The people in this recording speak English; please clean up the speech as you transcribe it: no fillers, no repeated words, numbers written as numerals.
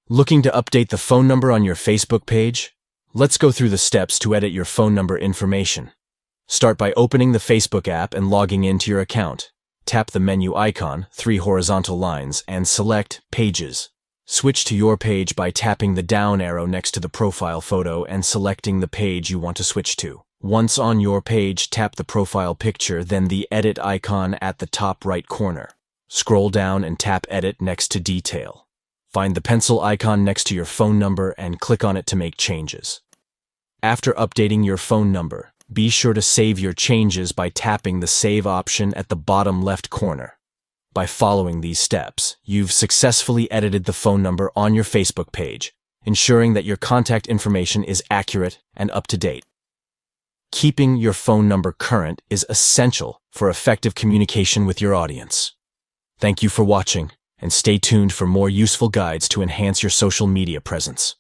Looking to update the phone number on your Facebook page? Let's go through the steps to edit your phone number information. Start by opening the Facebook app and logging into your account. Tap the menu icon, 3 horizontal lines, and select Pages. Switch to your page by tapping the down arrow next to the profile photo and selecting the page you want to switch to. Once on your page, tap the profile picture, then the Edit icon at the top right corner. Scroll down and tap Edit next to Detail. Find the pencil icon next to your phone number and click on it to make changes. After updating your phone number, be sure to save your changes by tapping the Save option at the bottom left corner. By following these steps, you've successfully edited the phone number on your Facebook page, ensuring that your contact information is accurate and up to date. Keeping your phone number current is essential for effective communication with your audience. Thank you for watching, and stay tuned for more useful guides to enhance your social media presence.